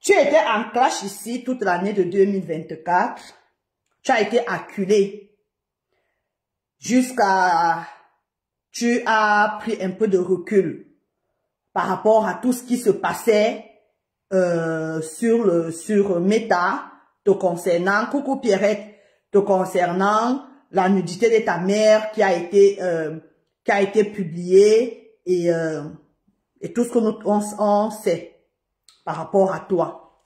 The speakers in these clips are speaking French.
Tu étais en clash ici toute l'année de 2024. Tu as été acculé jusqu'à... Tu as pris un peu de recul par rapport à tout ce qui se passait sur Meta te concernant. Coucou Pierrette, te concernant la nudité de ta mère qui a été publiée et tout ce que on sait par rapport à toi.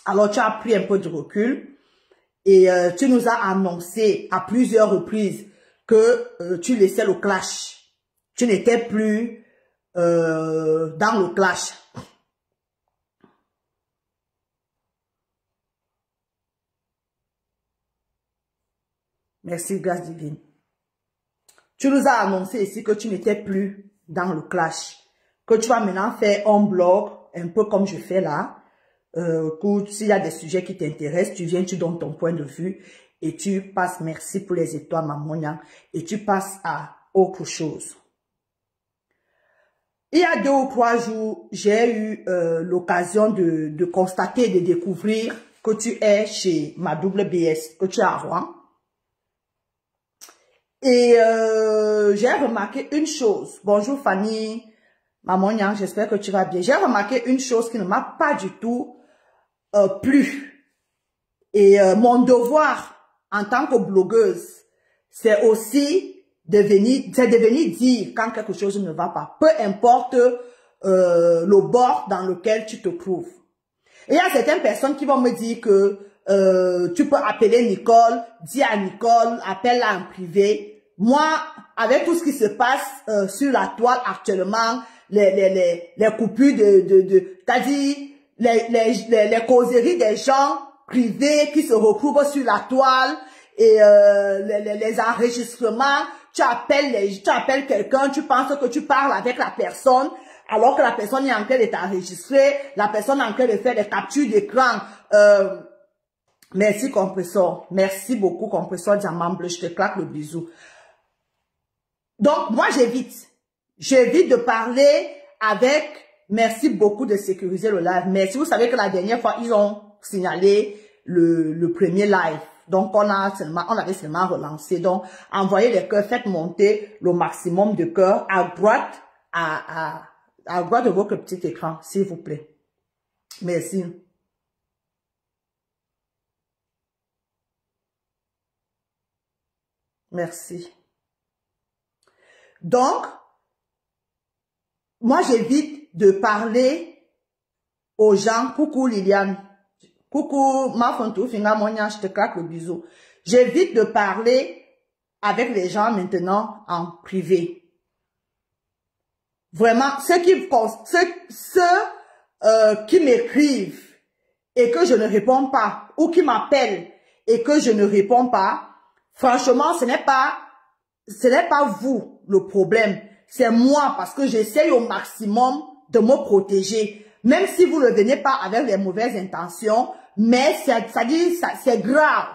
Alors tu as pris un peu de recul et tu nous as annoncé à plusieurs reprises que tu laissais le clash. Tu n'étais plus dans le clash. Merci, grâce divine. Tu nous as annoncé ici que tu n'étais plus dans le clash. Que tu vas maintenant faire un blog, un peu comme je fais là. S'il y a des sujets qui t'intéressent, tu viens, tu donnes ton point de vue et tu passes, merci pour les étoiles, Mamonia, et tu passes à autre chose. Il y a 2 ou 3 jours, j'ai eu l'occasion de constater, de découvrir que tu es chez ma double BS, que tu es à Rouen. Et j'ai remarqué une chose. Bonjour Fanny, Maman Yang, j'espère que tu vas bien. J'ai remarqué une chose qui ne m'a pas du tout plu. Et mon devoir en tant que blogueuse, c'est aussi de venir dire quand quelque chose ne va pas. Peu importe le bord dans lequel tu te trouves. Et il y a certaines personnes qui vont me dire que tu peux appeler Nicole, dis à Nicole, appelle-la en privé. Moi, avec tout ce qui se passe sur la toile actuellement, les coupures c'est-à-dire les causeries des gens privés qui se retrouvent sur la toile et les enregistrements, tu appelles quelqu'un, tu penses que tu parles avec la personne, alors que la personne est en train de t'enregistrer, la personne est en train de faire des captures d'écran. Merci compresseur, merci beaucoup compresseur diamant bleu, je te claque le bisou. Donc moi j'évite de parler avec, merci beaucoup de sécuriser le live, merci, vous savez que la dernière fois ils ont signalé le premier live, donc on avait seulement relancé, donc envoyez les cœurs, faites monter le maximum de cœurs à droite, à droite de votre petit écran, s'il vous plaît, merci. Merci. Donc, moi, j'évite de parler aux gens. Coucou Liliane. Coucou Mafontou, Finga Monia, je te claque le bisou. J'évite de parler avec les gens maintenant en privé. Vraiment, ceux qui m'écrivent et que je ne réponds pas, ou qui m'appellent et que je ne réponds pas, franchement, ce n'est pas vous le problème, c'est moi parce que j'essaye au maximum de me protéger, même si vous ne venez pas avec les mauvaises intentions, mais c'est grave,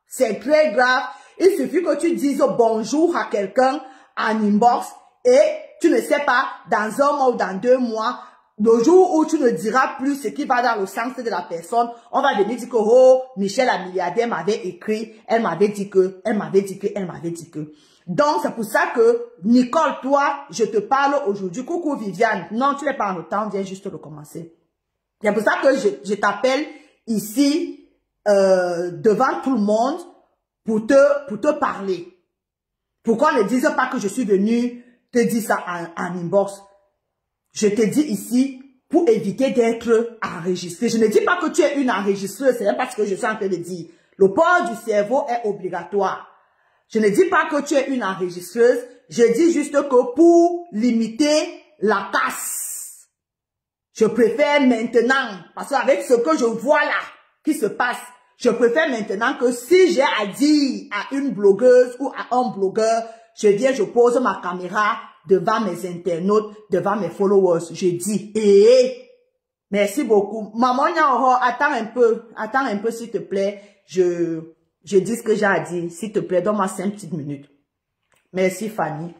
c'est très grave. Il suffit que tu dises bonjour à quelqu'un en inbox et tu ne sais pas, dans 1 mois ou dans 2 mois, le jour où tu ne diras plus ce qui va dans le sens de la personne, on va venir dire que, oh, Michel la milliardaire m'avait écrit, elle m'avait dit que. Donc, c'est pour ça que, Nicole, toi, je te parle aujourd'hui. Coucou Viviane. Non, tu n'es pas en retard, viens juste de commencer. C'est pour ça que je t'appelle ici, devant tout le monde, pour te parler. Pourquoi ne dise pas que je suis venue te dire ça en inbox? Je te dis ici pour éviter d'être enregistré. Je ne dis pas que tu es une enregistreuse, c'est même pas ce que je suis en train de dire. Le port du cerveau est obligatoire. Je ne dis pas que tu es une enregistreuse, je dis juste que pour limiter la casse, je préfère maintenant, parce qu'avec ce que je vois là, qui se passe, je préfère maintenant que si j'ai à dire à une blogueuse ou à un blogueur, je viens, je pose ma caméra devant mes internautes, devant mes followers, je dis, merci beaucoup. Maman Nyahoro, attends un peu s'il te plaît, je dis ce que j'ai à dire, s'il te plaît, donne-moi 5 petites minutes. Merci Fanny,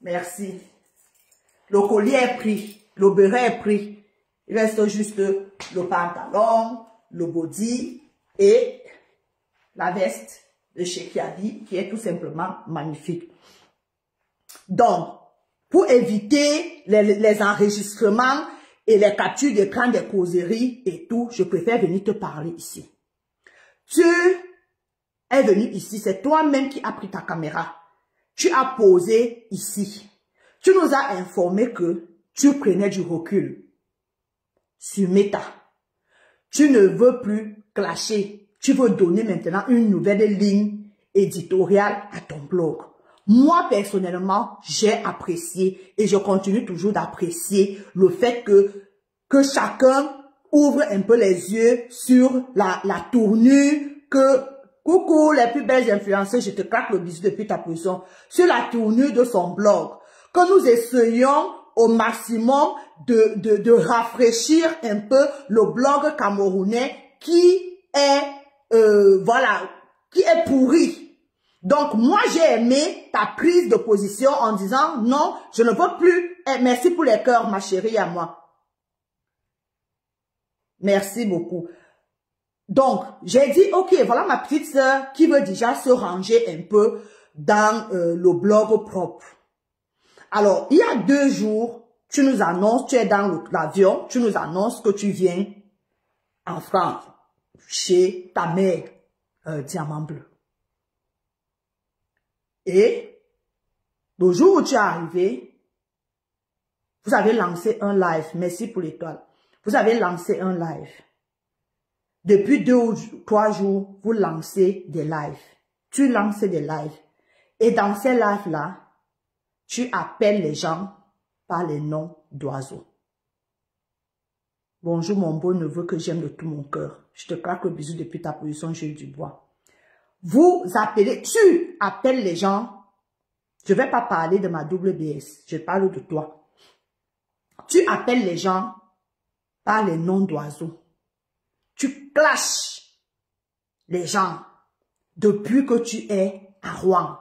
merci. Le collier est pris, le beurre est pris, Il reste juste le pantalon, le body et la veste de chez Kiabi qui est tout simplement magnifique. Donc, pour éviter les enregistrements et les captures d'écran des causeries et tout, je préfère venir te parler ici. Tu es venu ici, c'est toi-même qui as pris ta caméra. Tu as posé ici. Tu nous as informé que tu prenais du recul sur Meta. Tu ne veux plus clasher. Tu veux donner maintenant une nouvelle ligne éditoriale à ton blog. Moi, personnellement, j'ai apprécié et je continue toujours d'apprécier le fait que chacun ouvre un peu les yeux sur la tournure que, coucou les plus belles influenceuses, je te claque le bisou depuis ta position, sur la tournure de son blog. Que nous essayons au maximum de rafraîchir un peu le blog camerounais qui est, voilà, qui est pourri. Donc, moi, j'ai aimé ta prise de position en disant, non, je ne veux plus. Merci pour les cœurs, ma chérie, à moi. Merci beaucoup. Donc, j'ai dit, ok, voilà ma petite sœur qui veut déjà se ranger un peu dans le blog propre. Alors, il y a 2 jours, tu nous annonces, tu es dans l'avion, tu nous annonces que tu viens en France, chez ta mère, Diamant Bleu. Et le jour où tu es arrivé, vous avez lancé un live. Merci pour l'étoile. Vous avez lancé un live. Depuis 2 ou 3 jours, vous lancez des lives. Tu lances des lives. Et dans ces lives-là, tu appelles les gens par les noms d'oiseaux. Bonjour mon beau neveu que j'aime de tout mon cœur. Je te claque le bisou depuis ta position, Jules Dubois. Vous appelez, tu appelles les gens. Je ne vais pas parler de ma WBS, je parle de toi. Tu appelles les gens par les noms d'oiseaux. Tu clashes les gens depuis que tu es à Rouen.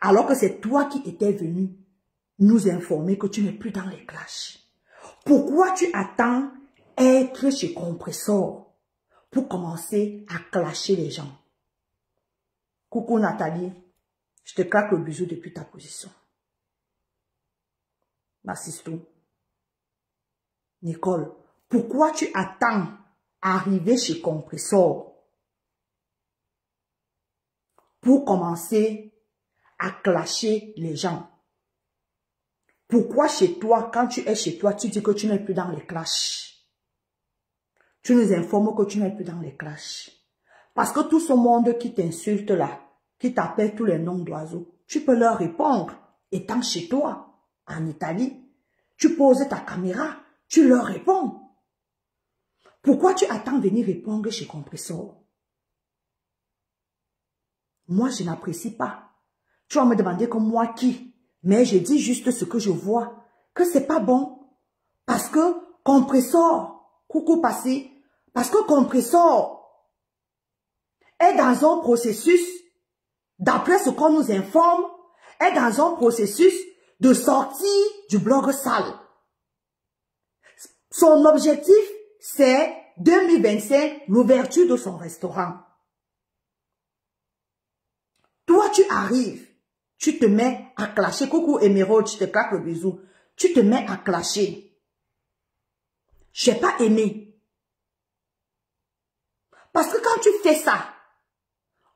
Alors que c'est toi qui étais venu nous informer que tu n'es plus dans les clashs. Pourquoi tu attends être chez Compressor pour commencer à clasher les gens? Coucou Nathalie, je te claque le bisou depuis ta position. Massistou. Nicole, pourquoi tu attends arriver chez Compressor pour commencer à clasher les gens? Pourquoi chez toi, quand tu es chez toi, tu dis que tu n'es plus dans les clashs? Tu nous informes que tu n'es plus dans les clashs. Parce que tout ce monde qui t'insulte là, qui t'appelle tous les noms d'oiseaux, tu peux leur répondre. Étant chez toi, en Italie, tu poses ta caméra, tu leur réponds. Pourquoi tu attends venir répondre chez Compressor? Moi, je n'apprécie pas. Tu vas me demander comme moi qui? Mais je dis juste ce que je vois, que c'est pas bon. Parce que Compressor, coucou passé, parce que Compressor est dans un processus, d'après ce qu'on nous informe, est dans un processus de sortie du blog sale. Son objectif, c'est 2025, l'ouverture de son restaurant. Toi, tu arrives, tu te mets à clasher. Coucou Émeraude, je te claque le bisou. Tu te mets à clasher. Je n'ai pas aimé. Parce que quand tu fais ça,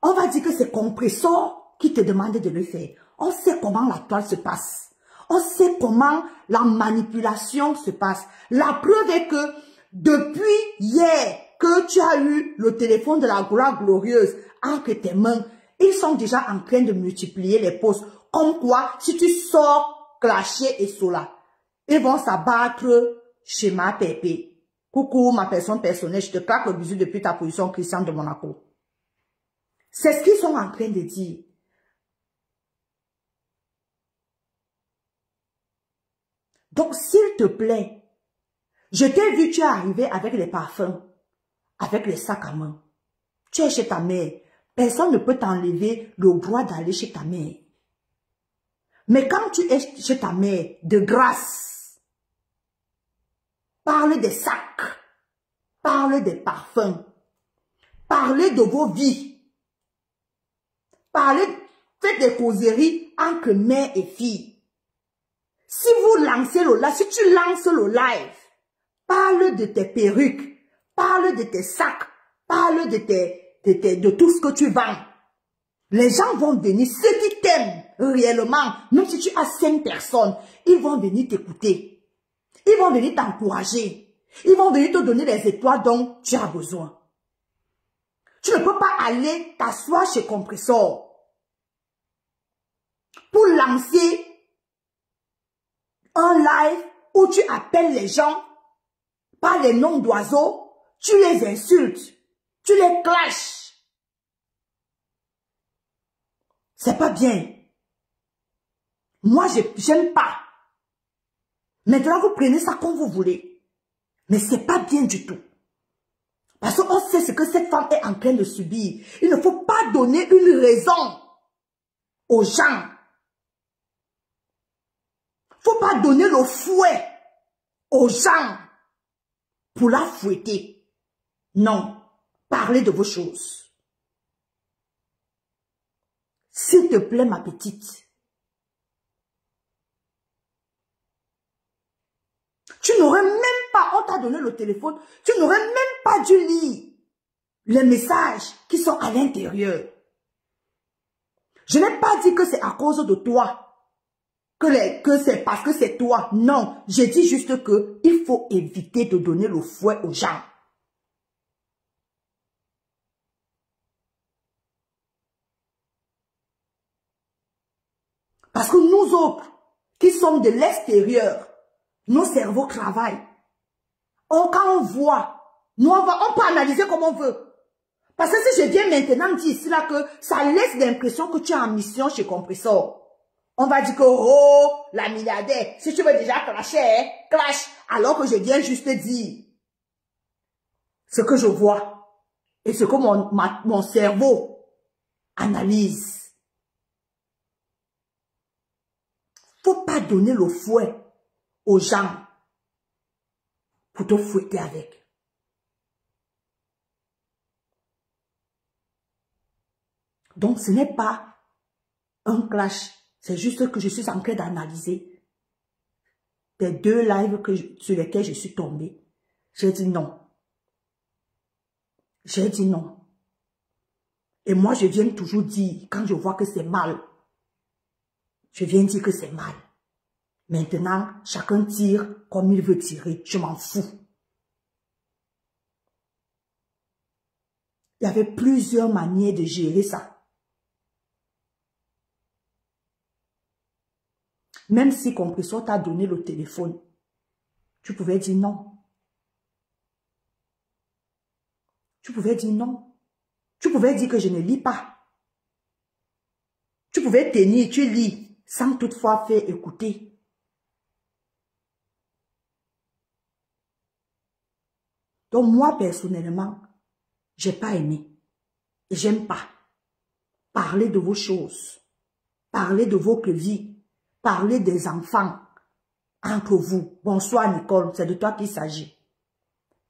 on va dire que c'est Compressor qui te demande de le faire. On sait comment la toile se passe. On sait comment la manipulation se passe. La preuve est que depuis hier que tu as eu le téléphone de la gloire glorieuse entre tes mains, ils sont déjà en train de multiplier les posts. Comme quoi, si tu sors clasher et cela, ils vont s'abattre chez ma pépé. Coucou ma personne personnelle, je te claque le bisou depuis ta position Christian de Monaco. C'est ce qu'ils sont en train de dire. Donc, s'il te plaît, je t'ai vu, tu es arrivé avec les parfums, avec les sacs à main. Tu es chez ta mère. Personne ne peut t'enlever le droit d'aller chez ta mère. Mais quand tu es chez ta mère, de grâce, Parlez des sacs. Parlez des parfums. Parlez de vos vies. Parlez, faites des causeries entre mère et fille. Si vous lancez le live, si tu lances le live, parle de tes perruques, parle de tes sacs, parle de tout ce que tu vends. Les gens vont venir, ceux qui t'aiment réellement, même si tu as 5 personnes, ils vont venir t'écouter. Ils vont venir t'encourager. Ils vont venir te donner les étoiles dont tu as besoin. Tu ne peux pas aller t'asseoir chez Compressor pour lancer un live où tu appelles les gens par les noms d'oiseaux, tu les insultes, tu les clashes. C'est pas bien. Moi, j'aime pas. Maintenant, vous prenez ça comme vous voulez. Mais c'est pas bien du tout. Parce qu'on sait ce que cette femme est en train de subir. Il ne faut pas donner une raison aux gens. Il ne faut pas donner le fouet aux gens pour la fouetter. Non. Parlez de vos choses. S'il te plaît, ma petite. Tu n'aurais même pas, on t'a donné le téléphone, tu n'aurais même pas dû lire les messages qui sont à l'intérieur. Je n'ai pas dit que c'est à cause de toi, que c'est parce que c'est toi. Non, j'ai dit juste que il faut éviter de donner le fouet aux gens. Parce que nous autres, qui sommes de l'extérieur, nos cerveaux travaillent. Quand on voit, nous on peut analyser comme on veut. Parce que si je viens maintenant dire ici là que ça laisse l'impression que tu es en mission chez Compressor. On va dire que, oh, la milliardaire, si tu veux déjà clasher, hein, clash. Alors que je viens juste dire ce que je vois et ce que mon cerveau analyse. Faut pas donner le fouet aux gens pour te fouetter avec. Donc, ce n'est pas un clash. C'est juste que je suis en train d'analyser les 2 lives sur lesquels je suis tombée. J'ai dit non. J'ai dit non. Et moi, je viens toujours dire, quand je vois que c'est mal, je viens dire que c'est mal. Maintenant, chacun tire comme il veut tirer. Je m'en fous. Il y avait plusieurs manières de gérer ça. Même si Compressor t'a donné le téléphone, tu pouvais dire non. Tu pouvais dire non. Tu pouvais dire que je ne lis pas. Tu pouvais tenir, tu lis, sans toutefois faire écouter. Donc moi, personnellement, j'ai pas aimé. Et j'aime pas. Parler de vos choses. Parler de votre vie. Parler des enfants entre vous. Bonsoir Nicole, c'est de toi qu'il s'agit.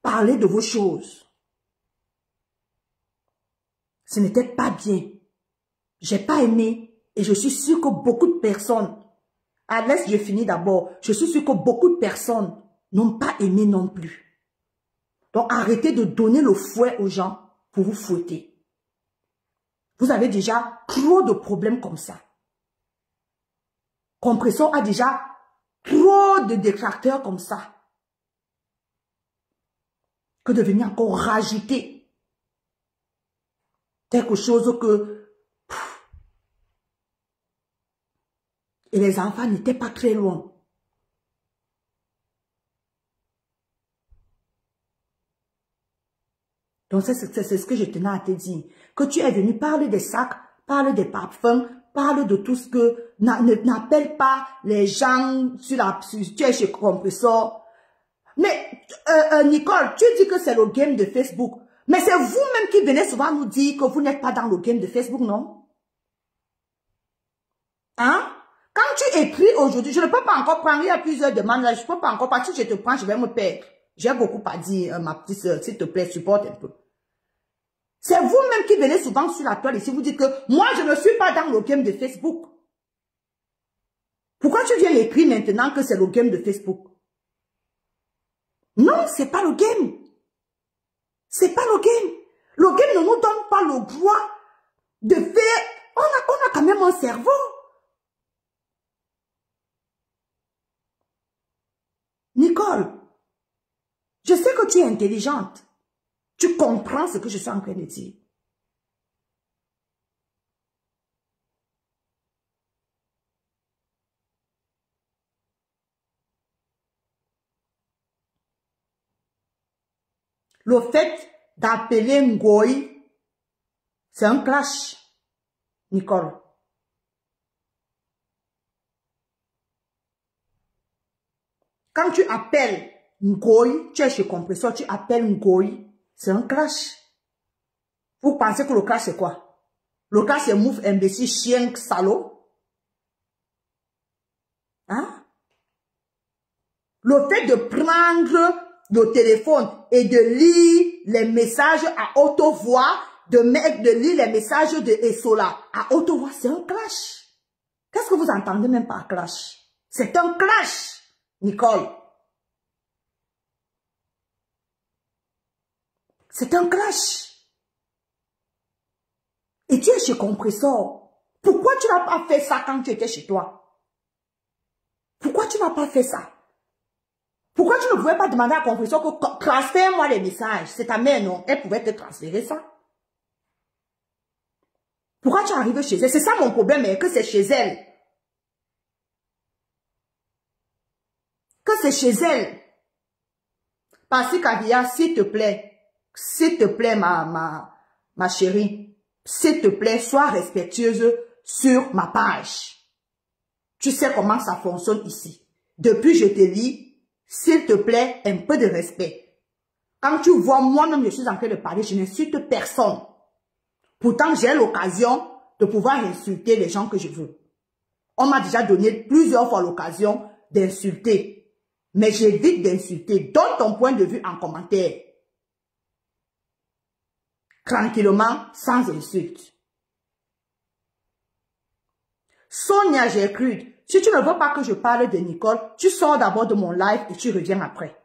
Parlez de vos choses. Ce n'était pas bien. J'ai pas aimé et je suis sûre que beaucoup de personnes, laisse je finis d'abord, je suis sûre que beaucoup de personnes n'ont pas aimé non plus. Donc arrêtez de donner le fouet aux gens pour vous fouetter. Vous avez déjà trop de problèmes comme ça. Compressor a déjà trop de détracteurs comme ça. Que de venir encore rajouter quelque chose que... Et les enfants n'étaient pas très loin. Donc c'est ce que je tenais à te dire. Que tu es venu parler des sacs, parler des parfums, parle de tout ce que... N'appelle pas les gens tu es chez Compressor. Mais, Nicole, tu dis que c'est le game de Facebook. Mais c'est vous-même qui venez souvent nous dire que vous n'êtes pas dans le game de Facebook, non? Hein? Quand tu écris aujourd'hui, je ne peux pas encore prendre, il y a plusieurs demandes là, je ne peux pas encore, parce que si je te prends, je vais me perdre. J'ai beaucoup à dire, ma petite soeur, s'il te plaît, supporte un peu. C'est vous-même qui venez souvent sur la toile ici, vous dites que moi, je ne suis pas dans le game de Facebook. Pourquoi tu viens écrire maintenant que c'est le game de Facebook? Non, c'est pas le game. C'est pas le game. Le game ne nous donne pas le droit de faire... On a quand même un cerveau. Nicole, je sais que tu es intelligente. Tu comprends ce que je suis en train de dire. Le fait d'appeler Ngoï, c'est un clash, Nicole. Quand tu appelles Ngoï, tu es chez Compresseur, tu appelles Ngoï, c'est un clash. Vous pensez que le clash c'est quoi? Le clash c'est mouf, imbécile, chien, salaud. Hein? Le fait de prendre le téléphone et de lire les messages à haute voix, de lire les messages de Essola à haute voix, c'est un clash. Qu'est-ce que vous entendez même par clash? C'est un clash, Nicole. C'est un clash. Et tu es chez Compresseur. Pourquoi tu n'as pas fait ça quand tu étais chez toi? Pourquoi tu n'as pas fait ça? Pourquoi tu ne pouvais pas demander à Compresseur que transfère-moi les messages? C'est ta mère, non? Elle pouvait te transférer ça. Pourquoi tu es arrivé chez elle? C'est ça mon problème, mais que c'est chez elle. Que c'est chez elle. Parce que Kavia, s'il te plaît, ma chérie, s'il te plaît, sois respectueuse sur ma page. Tu sais comment ça fonctionne ici. Depuis je te lis, s'il te plaît, un peu de respect. Quand tu vois, moi-même, je suis en train de parler, je n'insulte personne. Pourtant, j'ai l'occasion de pouvoir insulter les gens que je veux. On m'a déjà donné plusieurs fois l'occasion d'insulter. Mais j'évite d'insulter. Donne ton point de vue en commentaire. Tranquillement, sans insulte. Sonia Gertrude, si tu ne veux pas que je parle de Nicole, tu sors d'abord de mon live et tu reviens après.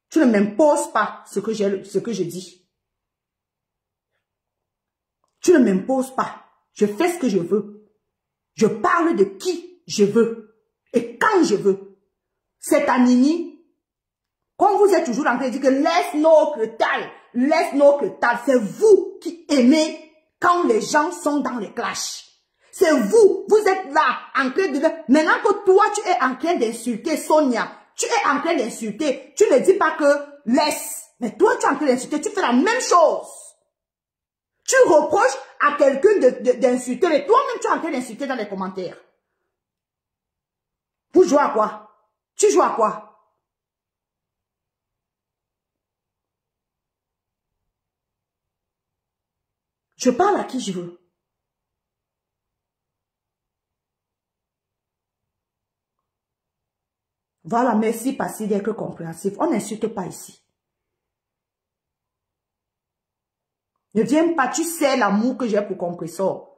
Tu ne m'imposes pas ce que je dis. Tu ne m'imposes pas. Je fais ce que je veux. Je parle de qui je veux. Et quand je veux. C'est à Nini. Comme vous êtes toujours en train de dire que laisse nos tal. C'est vous qui aimez quand les gens sont dans les clashs. C'est vous êtes là en train de... Maintenant que toi, tu es en train d'insulter Sonia, tu es en train d'insulter, tu ne dis pas que laisse. Mais toi, tu es en train d'insulter, tu fais la même chose. Tu reproches à quelqu'un d'insulter, mais toi-même, tu es en train d'insulter dans les commentaires. Vous jouez à quoi? Tu joues à quoi? Je parle à qui je veux. Voilà, merci Passy d'être compréhensif. On n'insulte pas ici. Ne viens pas, tu sais l'amour que j'ai pour Compresseur.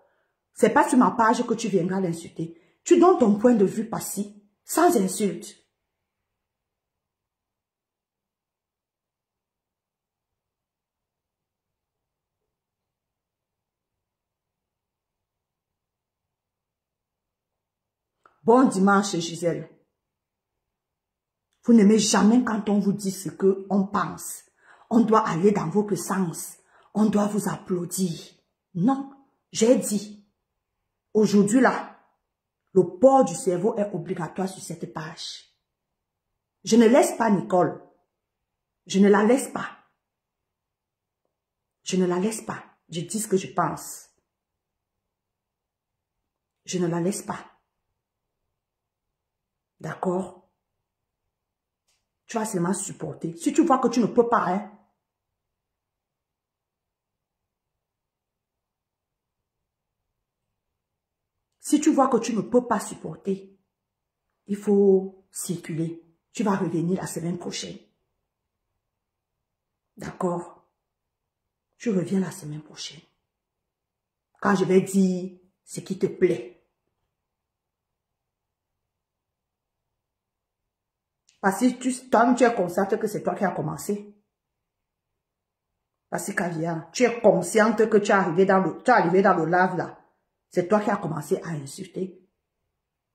C'est pas sur ma page que tu viendras l'insulter. Tu donnes ton point de vue Passy, sans insulte. Bon dimanche, Gisèle. Vous n'aimez jamais quand on vous dit ce qu'on pense. On doit aller dans votre sens. On doit vous applaudir. Non, j'ai dit. Aujourd'hui là, le port du cerveau est obligatoire sur cette page. Je ne laisse pas Nicole. Je ne la laisse pas. Je ne la laisse pas. Je dis ce que je pense. Je ne la laisse pas. D'accord? Tu vas seulement supporter. Si tu vois que tu ne peux pas, hein. Si tu vois que tu ne peux pas supporter, il faut circuler. Tu vas revenir la semaine prochaine. D'accord? Je reviens la semaine prochaine. Quand je vais dire ce qui te plaît. Parce que toi, tu es consciente que c'est toi qui as commencé. Parce que Kavia, tu es consciente que tu es arrivé dans le live là. C'est toi qui as commencé à insulter.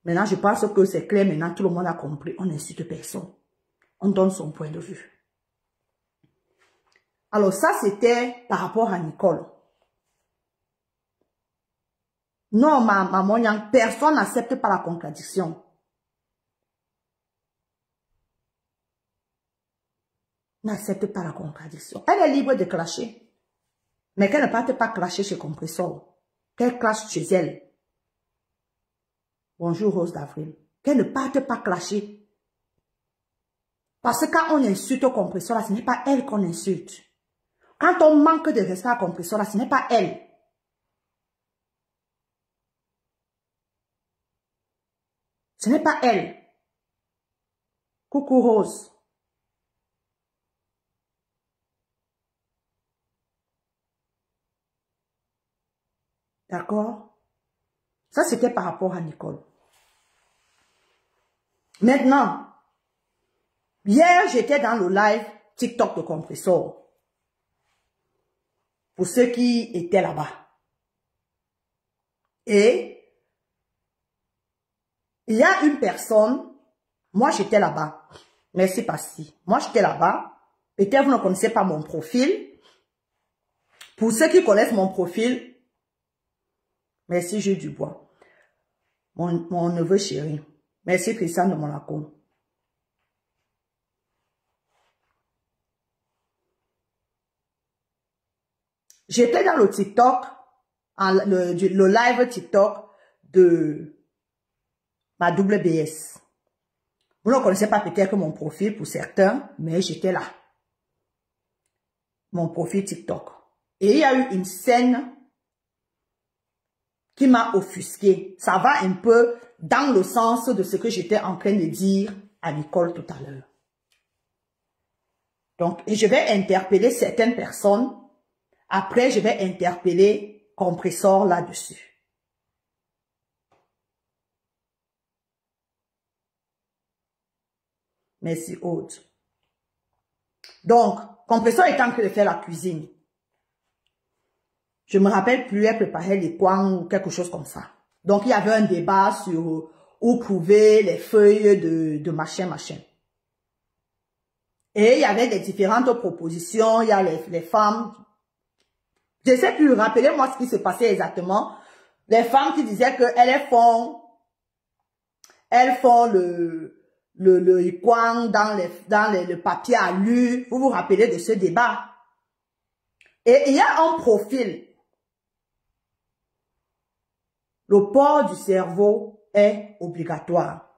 Maintenant, je pense que c'est clair. Maintenant, tout le monde a compris. On n'insulte personne. On donne son point de vue. Alors ça, c'était par rapport à Nicole. Non, maman, personne n'accepte pas la contradiction. N'accepte pas la contradiction. Elle est libre de clasher. Mais qu'elle ne parte pas clasher chez Compressor. Qu'elle clash chez elle. Bonjour Rose d'Avril. Qu'elle ne parte pas clasher. Parce que quand on insulte au Compressor, là, ce n'est pas elle qu'on insulte. Quand on manque de respect à Compressor, là, ce n'est pas elle. Ce n'est pas elle. Coucou Rose. D'accord? Ça, c'était par rapport à Nicole. Maintenant, hier, j'étais dans le live TikTok de Compressor. Pour ceux qui étaient là-bas. Et il y a une personne, moi j'étais là-bas. Merci Pasti. Moi j'étais là-bas. Peut-être vous ne connaissez pas mon profil. Pour ceux qui connaissent mon profil, merci Jules Dubois. Mon neveu chéri. Merci Christian de Monaco. J'étais dans le TikTok, le live TikTok de ma WBS. Vous ne connaissez pas peut-être mon profil pour certains, mais j'étais là. Mon profil TikTok. Et il y a eu une scène qui m'a offusqué. Ça va un peu dans le sens de ce que j'étais en train de dire à Nicole tout à l'heure. Donc, et je vais interpeller certaines personnes. Après, je vais interpeller Compressor là-dessus. Merci, Aude. Donc, Compressor est en train de faire la cuisine. Je me rappelle plus, elle préparait les coins ou quelque chose comme ça. Donc, il y avait un débat sur où trouver les feuilles de machin. Et il y avait des différentes propositions. Il y a les femmes. Je sais plus, rappelez-moi ce qui se passait exactement. Les femmes qui disaient qu'elles font le coin dans le papier alu. Vous vous rappelez de ce débat? Et il y a un profil. Le port du cerveau est obligatoire.